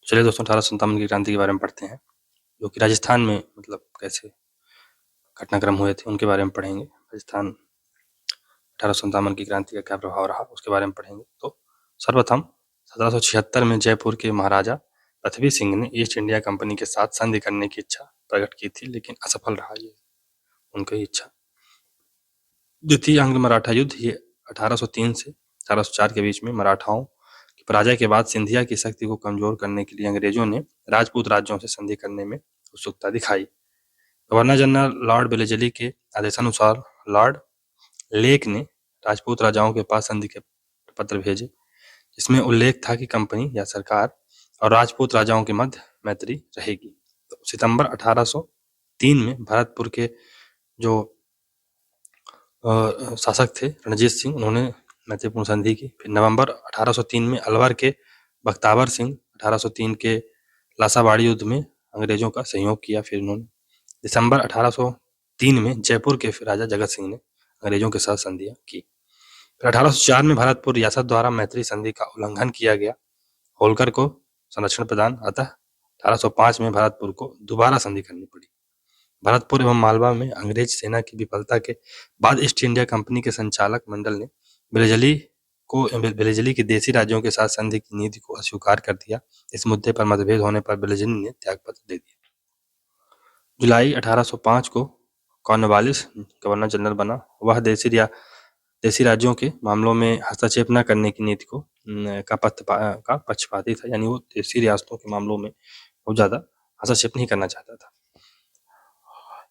चलिए दोस्तों 1857 की क्रांति के बारे में पढ़ते हैं, जो कि राजस्थान में मतलब कैसे घटनाक्रम हुए थे उनके बारे में पढ़ेंगे। राजस्थान 1857 की क्रांति का क्या प्रभाव रहा उसके बारे में पढ़ेंगे। तो सर्वप्रथम 1776 में जयपुर के महाराजा पृथ्वी सिंह ने ईस्ट इंडिया कंपनी के साथ संधि करने की इच्छा प्रकट की थी, लेकिन असफल रहा ये उनकी इच्छा। द्वितीय आंग्ल मराठा युद्ध ये 1803 से 1804 के बीच में मराठाओं की पराजय के बाद सिंधिया की शक्ति को कमजोर करने के लिए अंग्रेजों ने राजपूत राज्यों से संधि करने में उत्सुकता दिखाई। गवर्नर जनरल लॉर्ड वेलेस्ली के आदेशानुसार लॉर्ड लेक ने राजपूत राजाओं के पास संधि के पत्र भेजे, जिसमें उल्लेख था कि कंपनी या सरकार और राजपूत राजाओं के मध्य मैत्री रहेगी। तो सितंबर 1803 में भरतपुर के जो शासक थे रणजीत सिंह, उन्होंने मैत्रीपूर्ण संधि की। फिर नवंबर 1803 में अलवर के बख्तावर सिंह 1803 के लासाबाड़ी युद्ध में अंग्रेजों का सहयोग किया। फिर उन्होंने दिसंबर 1803 में जयपुर के राजा जगत सिंह ने अंग्रेजों के साथ संधियां की। फिर 1804 में भरतपुर रियासत द्वारा मैत्री संधि का उल्लंघन किया गया, होलकर को संरक्षण प्रदान। अतः 1805 में भरतपुर को दोबारा संधि करनी पड़ी। भरतपुर एवं मालवा में अंग्रेज सेना की विफलता के बाद ईस्ट इंडिया कंपनी के संचालक मंडल ने वेलेस्ली की देशी राज्यों के साथ संधि की नीति को अस्वीकार कर दिया। इस मुद्दे पर मतभेद होने पर वेलेस्ली ने त्यागपत्र दे दिया। जुलाई 1805 को कॉर्नवालिस गवर्नर जनरल बना। वह देशी राज्यों के मामलों में हस्तक्षेप न करने की नीति का पक्षपाती था, यानी वो देशी रियासतों के मामलों में बहुत ज्यादा हस्तक्षेप नहीं करना चाहता था।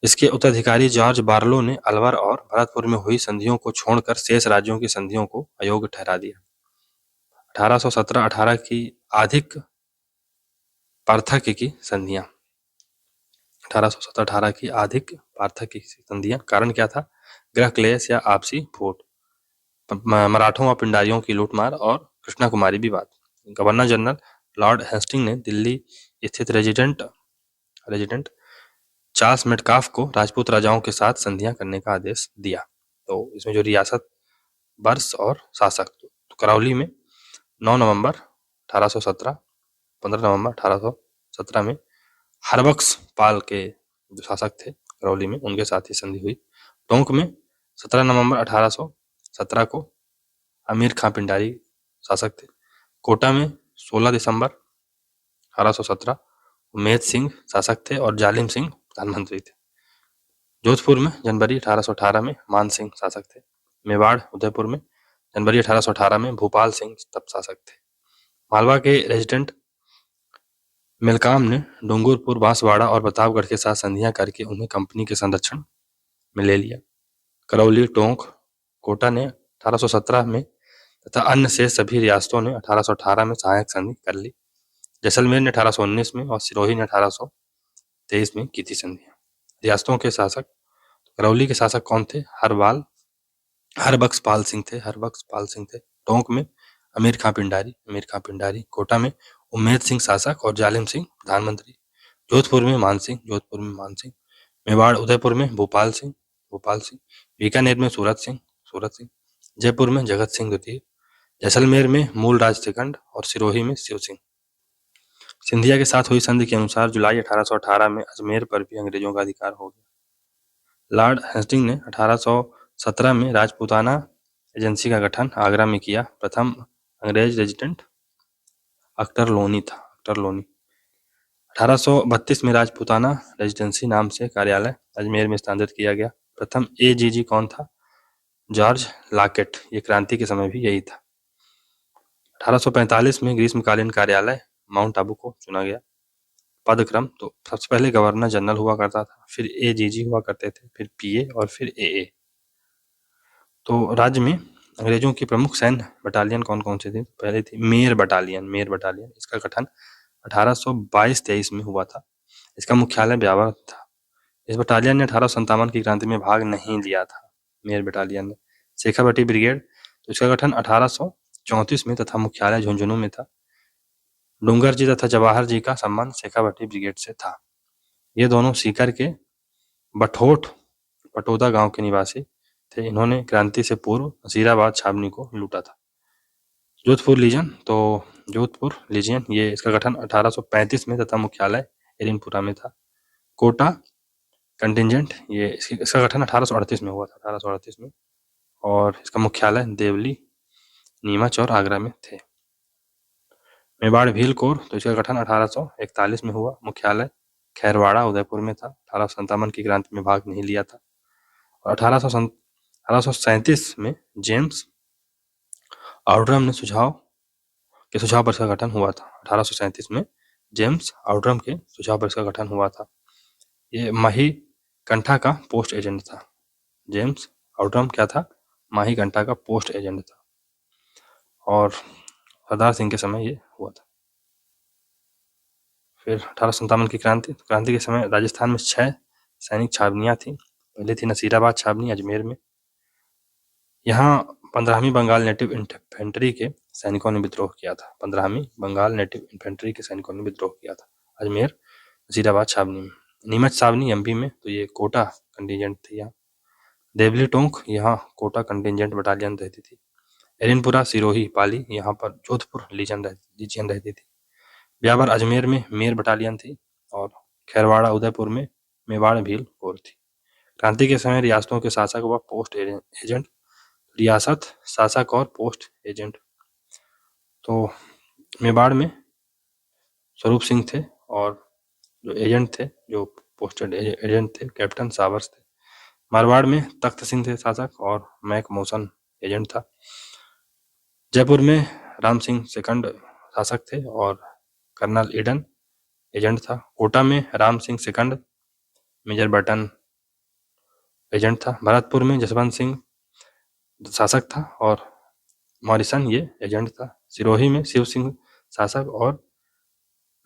इसके उत्तराधिकारी जॉर्ज बार्लो ने अलवर और भरतपुर में हुई संधियों को छोड़कर शेष राज्यों की संधियों को अयोग्य ठहरा दिया। 1817-18 की अधिक पार्थक्य की संधियां 1817-18 की अधिक पार्थक्य की संधियां कारण क्या था? ग्रह क्लेश या आपसी फूट, मराठों और पिंडारियों की लूटमार और कृष्णा कुमारी विवाद। गवर्नर जनरल लॉर्ड हेस्टिंग ने दिल्ली स्थित रेजिडेंट चार्ल्स मेटकाफ को राजपूत राजाओं के साथ संधियां करने का आदेश दिया। तो इसमें जो रियासत, वर्ष और शासक, तो करौली में 9 नवंबर 1817, 15 नवंबर 1817 में हरबख्श पाल के जो शासक थे करौली में, उनके साथ ही संधि हुई। टोंक में 17 नवंबर 1817 को अमीर खां पिंडारी शासक थे। कोटा में 16 दिसंबर 1817 उमेद सिंह शासक थे और जालिम सिंह प्रधानमंत्री थे। जोधपुर में जनवरी 1818 में मान सिंह शासक थे। मेवाड़ उदयपुर में जनवरी 1818 में भूपाल सिंह तब शासक थे। मालवा के रेजिडेंट मेलकाम ने डूंगरपुर, बांसवाड़ा और प्रतापगढ़ के साथ संधियां करके उन्हें कंपनी के संरक्षण में ले लिया। करौली, टोंक, कोटा ने 1817 में तथा अन्य शेष सभी रियासतों ने 1818 में सहायक संधि कर ली। जैसलमेर ने 1819 में और सिरोही ने 1823 में की थी संधियां। रियासतों के शासक, करौली के शासक कौन थे? हरबख्श पाल सिंह थे। टोंक में अमीर खां पिंडारी। कोटा में उम्मेद सिंह शासक और जालिम सिंह प्रधानमंत्री। जोधपुर में मान सिंह। मेवाड़ उदयपुर में भूपाल सिंह। बीकानेर में सूरत सिंह। जयपुर में जगत सिंह द्वितीय। जैसलमेर में मूल राज तिखंड और सिरोही में शिव सिंह। सिंधिया के साथ हुई संधि के अनुसार जुलाई 1818 में अजमेर पर भी अंग्रेजों का अधिकार हो गया। लॉर्ड हेस्टिंग ने 1817 में राजपूताना एजेंसी का गठन आगरा में किया। प्रथम अंग्रेज रेजिडेंट अख्तर लोनी था। 1832 में राजपूताना रेजिडेंसी नाम से कार्यालय अजमेर में स्थानांतरित किया गया। प्रथम एजीजी कौन था? George locket. ये क्रांति के समय भी यही था। 1845 में ग्रीष्मकालीन कार्यालय माउंट आबू को चुना गया। पदक्रम, तो सबसे पहले गवर्नर जनरल हुआ करता था, फिर एजीजी हुआ करते थे, फिर पीए और फिर एए। तो राज्य में अंग्रेजों की प्रमुख सैन्य बटालियन कौन कौन से थे? पहले थी मेर बटालियन। इसका गठन 1822-23 में हुआ था। इसका मुख्यालय ब्यावर था। इस बटालियन ने 1857 की क्रांति में भाग नहीं लिया था। मेर बटालियन ने शेखावटी ब्रिगेड, तो इसका गठन 1834 में तथा मुख्यालय झुंझुनू में था। डूंगर जी तथा जवाहर जी का संबंध शेखावटी ब्रिगेड से था। ये दोनों सीकर के पटोदा गांव के निवासी थे। इन्होंने क्रांति से पूर्व नसीराबाद छावनी को लूटा था। जोधपुर लीजन, तो जोधपुर लीजियन, ये इसका गठन 1835 में तथा मुख्यालय एरिनपुरा में था। कोटा कंटिजेंट, ये इसका गठन 1838 में हुआ था, 1838 में, और इसका मुख्यालय देवली, नीमच और आगरा में थे। मेवाड़ भील कोर, तो इसका गठन 1841 में हुआ, मुख्यालय खैरवाड़ा उदयपुर में था। 1857 की क्रांति में भाग नहीं लिया था। और 1837 में जेम्स आउटरम ने सुझाव पर इसका गठन हुआ था। 1837 में जेम्स आउटरम के सुझाव पर इसका गठन हुआ था। ये माही कंठा का पोस्ट एजेंट था। जेम्स आउटरम क्या था? माही कंठा का पोस्ट एजेंट था, और सरदार सिंह के समय ये हुआ था। फिर 1857 की क्रांति के समय राजस्थान में 6 सैनिक छावनियां थी। पहले थी नसीराबाद छावनी अजमेर में। यहाँ 15वीं बंगाल नेटिव इन्फेंट्री के सैनिकों ने विद्रोह किया था। 15वीं बंगाल नेटिव इन्फेंट्री के सैनिकों ने विद्रोह किया था अजमेर नसीराबाद छावनी में। नीमच छावनी एमपी में, तो ये कोटा कंटिजेंट थी यहाँ। देवली टोंक, यहाँ कोटा कंटिजेंट बटालियन रहती थी। एरिनपुरा सिरोही पाली, यहाँ पर जोधपुर लीजियन रहती थी। ब्यावर अजमेर में मेर बटालियन थी, और खैरवाड़ा उदयपुर में मेवाड़ भील कोर थी। क्रांति के समय रियासतों के शासक व पोस्ट एजेंट, रियासत शासक और पोस्ट एजेंट, तो मेवाड़ में स्वरूप सिंह थे, और जो एजेंट थे, जो पोस्टेड एजेंट थे, कैप्टन सावर्स थे। मारवाड़ में तख्त सिंह थे शासक, और मैक मोशन एजेंट था। जयपुर में राम सिंह सेकंड शासक थे, और कर्नल ईडन एजेंट था। कोटा में Ram Singh second major Burton agent था। भरतपुर में जसवंत सिंह शासक था, और मॉरिसन ये एजेंट था। सिरोही में शिव सिंह शासक, और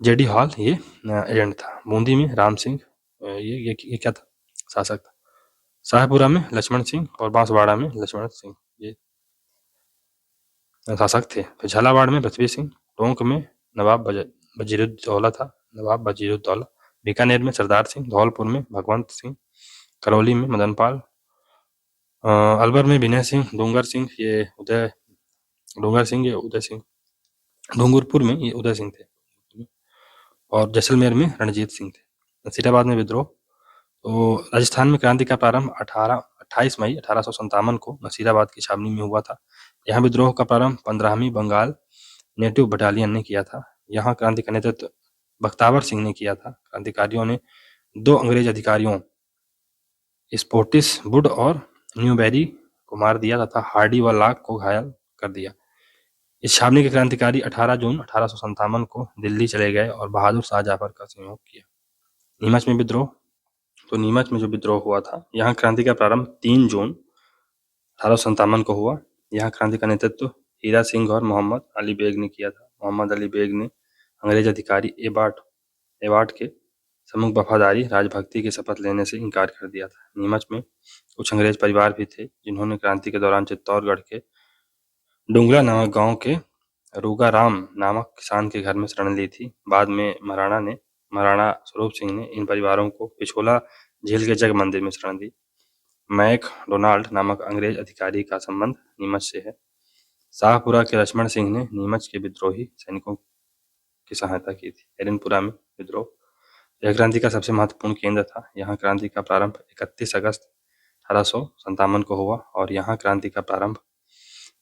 जेडी हॉल ये एजेंट था। बूंदी में राम सिंह ये क्या था? शासक था। शाहपुरा में लक्ष्मण सिंह, और बांसवाड़ा में लक्ष्मण सिंह ये शासक थे। फिर झालावाड़ में पृथ्वी सिंह, टोंक में नवाब वजीरुद्दौला था, नवाब वजीरुद्दौला। बीकानेर में सरदार सिंह, धौलपुर में भगवंत सिंह, करौली में मदनपाल, अलवर में विनय सिंह, डूंगर सिंह ये उदय सिंह, डूंगरपुर में ये उदय सिंह थे, और जैसलमेर में रणजीत सिंह थे। नसीराबाद में विद्रोह, तो राजस्थान में क्रांति का प्रारंभ 28 मई 1857 को नसीराबाद की छावनी में हुआ था। यहाँ विद्रोह का प्रारंभ 15वीं बंगाल नेटिव बटालियन ने किया था। यहाँ क्रांति का नेतृत्व बख्तावर सिंह ने किया था। क्रांतिकारियों ने 2 अंग्रेज अधिकारियों स्पोर्टिस वुड और न्यूबेरी को मार दिया तथा हार्डी व लॉक को घायल कर दिया। इस छावनी के क्रांतिकारी 18 जून 1857 को दिल्ली चले गए और बहादुर शाह जाफर का सहयोग किया। नीमच में विद्रोह, तो नीमच में जो विद्रोह हुआ था, यहाँ क्रांति का प्रारंभ 3 जून 1857 को हुआ। यहाँ क्रांति का नेतृत्व हीरा सिंह और मोहम्मद अली बेग ने किया था। मोहम्मद अली बेग ने अंग्रेज अधिकारी एवार्ड के सम्मुख वफादारी राजभक्ति की शपथ लेने से इनकार कर दिया था। नीमच में कुछ अंग्रेज परिवार भी थे जिन्होंने क्रांति के दौरान चित्तौड़गढ़ के डुंगरा नामक गांव के रूगा राम नामक किसान के घर में शरण ली थी। बाद में महाराणा स्वरूप सिंह ने इन परिवारों को पिछोला झील के जग मंदिर में शरण दी। मैक डोनाल्ड नामक अंग्रेज अधिकारी का संबंध नीमच से है। शाहपुरा के लक्ष्मण सिंह ने नीमच के विद्रोही सैनिकों की सहायता की थी। एरिनपुरा में विद्रोह, यह क्रांति का सबसे महत्वपूर्ण केंद्र था। यहाँ क्रांति का प्रारंभ 31 अगस्त 1857 को हुआ, और यहाँ क्रांति का प्रारंभ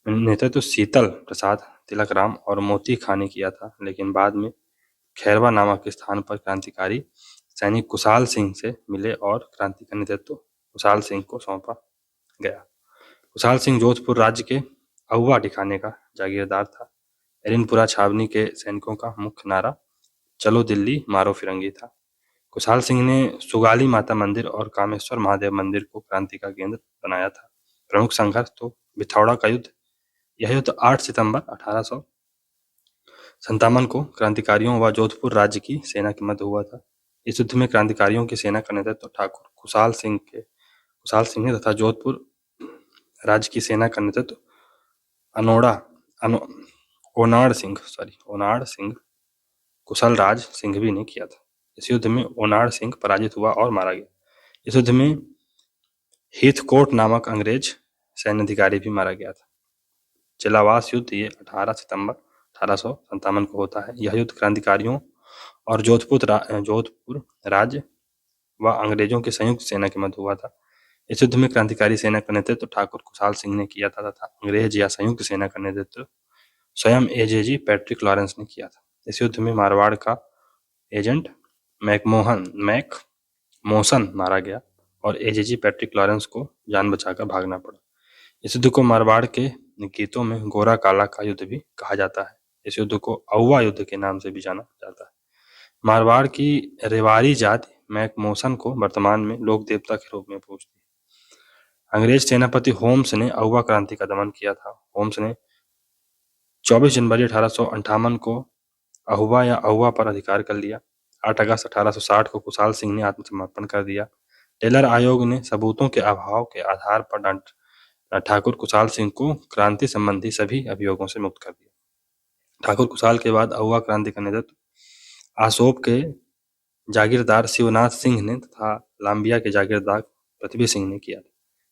नेतृत्व शीतल प्रसाद तिलकराम और मोती खां ने किया था, लेकिन बाद में खैरवा नामक स्थान पर क्रांतिकारी सैनिक कुशाल सिंह से मिले और क्रांति का नेतृत्व कुशाल सिंह को सौंपा गया। कुशाल सिंह जोधपुर राज्य के अहुआ ठिकाने का जागीरदार था। एरिनपुरा छावनी के सैनिकों का मुख्य नारा चलो दिल्ली मारो फिरंगी था। कुशाल सिंह ने सुगाली माता मंदिर और कामेश्वर महादेव मंदिर को क्रांति का केंद्र बनाया था। प्रमुख संघर्ष तो बिथौड़ा का युद्ध, यह युद्ध 8 सितंबर 1857 को क्रांतिकारियों व जोधपुर राज्य की सेना के मध्य हुआ था। इस युद्ध में क्रांतिकारियों की सेना का नेतृत्व ठाकुर कुशाल सिंह ने तथा जोधपुर राज्य की सेना का नेतृत्व ओनाड़ सिंह कुशलराज सिंघवी ने किया था। इस युद्ध में ओनाड़ सिंह पराजित हुआ और मारा गया। इस युद्ध में हीथकोट नामक अंग्रेज सैन्य अधिकारी भी मारा गया था। चिलावास युद्ध, ये 18 सितंबर 1857 को होता है। यह युद्ध क्रांतिकारियों और जोधपुर राज्य व अंग्रेजों की संयुक्त सेना के मध्य हुआ था। इस युद्ध में क्रांतिकारी सेना का नेतृत्व ठाकुर खुशहाल सिंह ने किया था तथा अंग्रेज या संयुक्त सेना का नेतृत्व स्वयं एजेजी पैट्रिक लॉरेंस ने किया था। इस युद्ध में मारवाड़ का एजेंट मैकमोहन मारा गया और एजेजी पैट्रिक लॉरेंस को जान बचाकर भागना पड़ा। इस युद्ध को मारवाड़ के गीतों में गोरा काला का युद्ध भी कहा जाता है। इस युद्ध को औवा युद्ध के नाम से भी जाना जाता है। मारवाड़ की रेवाड़ी जाति मैकमोहन को वर्तमान में लोक देवता के रूप में पूजती है। अंग्रेज सेनापति होम्स ने औवा क्रांति का दमन किया था। होम्स ने 24 जनवरी 1858 को अहुवा या औवा पर अधिकार कर लिया। 8 अगस्त 1860 को खुशहाल सिंह ने आत्मसमर्पण कर दिया। टेलर आयोग ने सबूतों के अभाव के आधार पर ठाकुर खुशहाल सिंह को क्रांति संबंधी सभी अभियोगों से मुक्त कर दिया। ठाकुर खुशहाल के बाद औवा क्रांति का नेतृत्व आसोप के जागीरदार शिवनाथ सिंह ने तथा लांबिया के जागीरदार पृथ्वी सिंह ने किया था।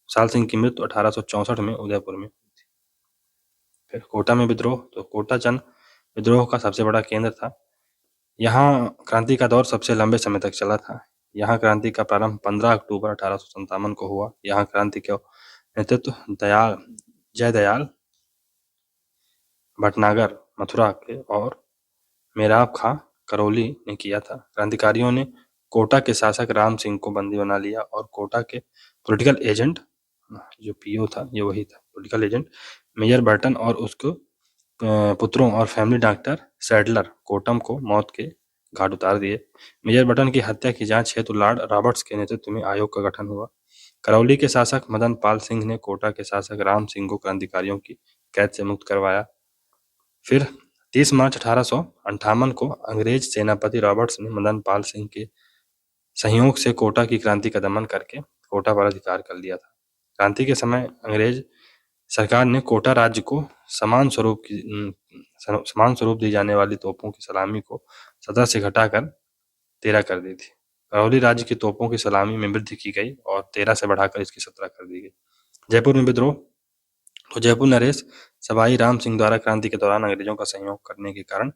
खुशहाल सिंह की मृत्यु 1864 में उदयपुर में हुई थी। फिर कोटा में विद्रोह, तो कोटा जन विद्रोह का सबसे बड़ा केंद्र था। यहाँ क्रांति का दौर सबसे लंबे समय तक चला था। यहाँ क्रांति का प्रारंभ 15 अक्टूबर 1857 को हुआ। यहाँ क्रांति का नेतृत्व जयदयाल भटनागर मथुरा के और मेराब खां करौली ने किया था। क्रांतिकारियों ने कोटा के शासक राम सिंह को बंदी बना लिया और कोटा के पॉलिटिकल एजेंट, जो पीओ था ये वही था, पॉलिटिकल एजेंट मेजर बर्टन और उसके पुत्रों और फैमिली डॉक्टर सैडलर कोटम को मौत के घाट उतार दिए। मेजर बर्टन की हत्या की जांच हेतु लॉर्ड रॉबर्ट्स के नेतृत्व में आयोग का गठन हुआ। करौली के शासक मदन पाल सिंह ने कोटा के शासक राम सिंह को क्रांतिकारियों की कैद से मुक्त करवाया। फिर 30 मार्च 1858 को अंग्रेज सेनापति रॉबर्ट्स ने मदन पाल सिंह के सहयोग से कोटा की क्रांति का दमन करके कोटा पर अधिकार कर लिया था। क्रांति के समय अंग्रेज सरकार ने कोटा राज्य को समान स्वरूप दी जाने वाली तोपों की सलामी को 17 से घटाकर 13 कर दी थी। करौली राज्य की तोपों की सलामी में वृद्धि की गई और 13 से बढ़ाकर इसकी 17 कर दी गई। जयपुर में विद्रोह, तो जयपुर नरेश सवाई राम सिंह द्वारा क्रांति के दौरान अंग्रेजों का सहयोग करने के कारण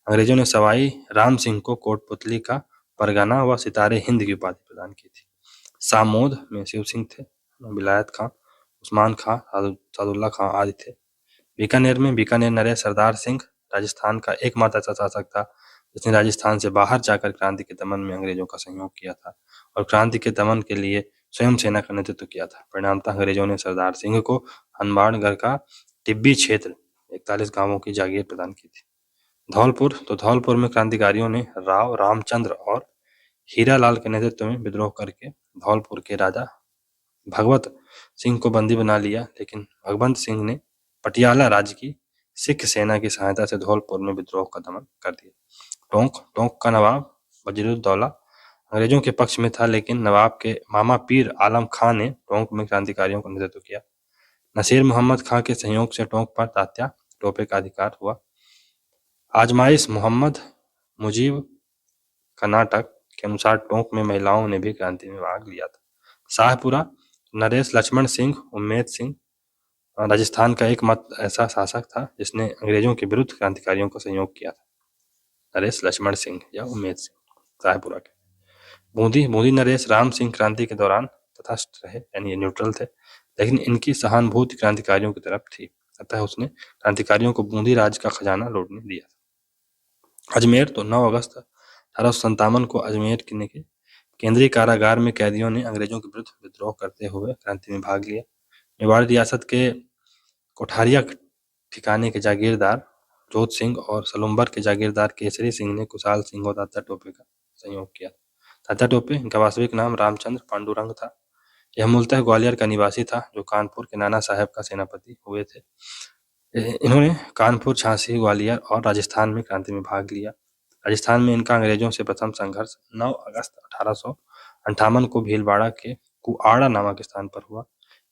अंग्रेजों ने सवाई राम सिंह को कोटपुतली का परगना व सितारे हिंद की उपाधि प्रदान की थी। सामोद में शिव सिंह थे, विलायत खां, उस्मान खां, सादुल्ला खां आदि थे। बीकानेर नरेश सरदार सिंह राजस्थान का एकमात्र ऐसा शासक था जिसने राजस्थान से बाहर जाकर क्रांति के दमन में अंग्रेजों का सहयोग किया था और क्रांति के दमन के लिए स्वयं सेना का नेतृत्व किया था। परिणामतः अंग्रेजों ने सरदार सिंह को हनुमानगढ़ का टिब्बी क्षेत्र 41 गांवों की जागीर प्रदान की थी। धौलपुर, तो धौलपुर में क्रांतिकारियों ने राव रामचंद्र और हीरालाल के नेतृत्व में विद्रोह करके धौलपुर के राजा भगवत सिंह को बंदी बना लिया, लेकिन भगवंत सिंह ने पटियाला राज्य की सिख सेना की सहायता से धौलपुर में विद्रोह का दमन कर दिया। टोंक का नवाब वजीरुद्दौला अंग्रेजों के पक्ष में था, लेकिन नवाब के मामा पीर आलम खां ने टोंक में क्रांतिकारियों का नेतृत्व किया। नसीर मोहम्मद खां के सहयोग से टोंक पर तात्या टोपे का अधिकार हुआ। आजमाइश मोहम्मद मुजीब कर्नाटक के अनुसार टोंक में महिलाओं ने भी क्रांति में भाग लिया था। शाहपुरा, नरेश लक्ष्मण सिंह उम्मेद सिंह राजस्थान का एकमात्र ऐसा शासक था जिसने अंग्रेजों के विरुद्ध क्रांतिकारियों का सहयोग किया था। नरेश लक्ष्मण सिंह या उम्मेद सिंह शाहपुरा के। बूंदी नरेश राम सिंह क्रांति के दौरान तटस्थ रहे, यानी न्यूट्रल थे, लेकिन इनकी सहानुभूति क्रांतिकारियों की तरफ थी, अतः उसने क्रांतिकारियों को बूंदी राज्य का खजाना लौटने दिया था। अजमेर, तो 9 अगस्त 1857 को अजमेर के केंद्रीय कारागार में कैदियों ने अंग्रेजों के विरुद्ध विद्रोह करते हुए क्रांति में भाग लिया। मेवाड़ रियासत के कोठारिया ठिकाने के जागीरदार जोध सिंह और सलुम्बर के जागीरदार केसरी सिंह ने खुशहाल सिंह और तात्या टोपे का सहयोग किया। तात्या टोपे, इनका वास्तविक नाम रामचंद्र पांडुरंग था। यह मूलतः ग्वालियर का निवासी था जो कानपुर के नाना साहब का सेनापति हुए थे। इन्होंने कानपुर, झांसी, ग्वालियर और राजस्थान में क्रांति में भाग लिया। राजस्थान में इनका अंग्रेजों से प्रथम संघर्ष 9 अगस्त 1858 को भीलवाड़ा के कुआड़ा नामक स्थान पर हुआ।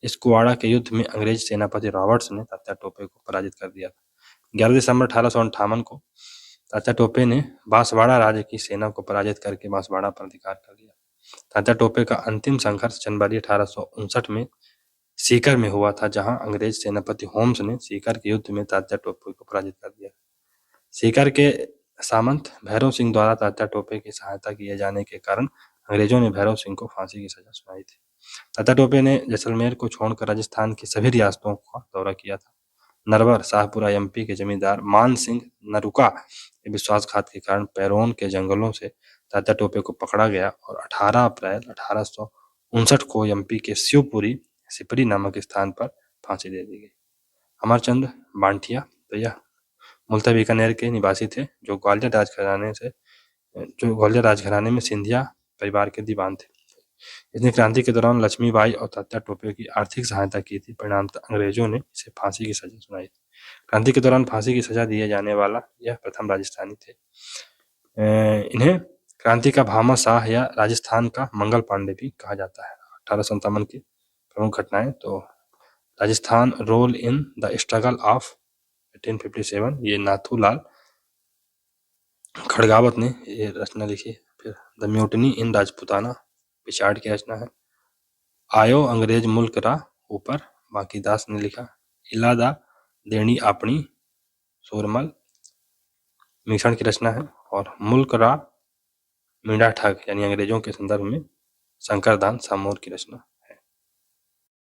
इस कुआड़ा के युद्ध में अंग्रेज सेनापति रॉबर्ट्स ने तात्या टोपे को पराजित कर दिया था। 11 दिसंबर 1858 को तात्या टोपे ने बांसवाड़ा राज्य की सेना को पराजित करके बांसवाड़ा पर अधिकार कर लिया। तात्या टोपे का अंतिम संघर्ष जनवरी 1859 में सीकर में हुआ था, जहां अंग्रेज सेनापति होम्स ने सीकर के युद्ध में तात्या टोपे को पराजित कर दिया। सीकर के सामंत भैरव सिंह द्वारा तात्या टोपे की सहायता किए जाने के कारण अंग्रेजों ने भैरव सिंह को फांसी की सजा सुनाई थी। तात्या टोपे ने जैसलमेर को छोड़कर राजस्थान की सभी रियासतों का दौरा किया था। नरवर शाहपुरा एमपी के जमींदार मान सिंह नरुका के विश्वासघात के कारण पैरोन के जंगलों से तात्या टोपे को पकड़ा गया और 18 अप्रैल 1859 को एमपी के शिवपुरी सिपरी नामक स्थान पर फांसी दे दी गई। अमरचंद बांटिया तो यह मूलतः बीकानेर के निवासी थे, जो ग्वालियर राजघराने में सिंधिया परिवार के दीवान थे। इसने क्रांति के दौरान लक्ष्मीबाई और तात्या टोपे की आर्थिक सहायता की थी। परिणामतः अंग्रेजों ने इसे फांसी की सजा सुनाई थी। क्रांति के दौरान फांसी की सजा दिए जाने वाला यह प्रथम राजस्थानी थे। इन्हें क्रांति का भामा शाह या राजस्थान का मंगल पांडे भी कहा जाता है। 1857 की प्रमुख घटनाएं तो Rajasthan role in the struggle of 1857, ये नाथूलाल खड़गावत ने ये रचना लिखी। फिर द म्यूटनी इन राजपुताना पिछाड़ की रचना है। आयो अंग्रेज मुल्क रा ऊपर बांकीदास ने लिखा। इलादा देनी अपनी सोरमल मिश्रण की रचना है। और मुल्क रा मीणा ठग यानी अंग्रेजों के संदर्भ में शंकरदान सामोर की रचना।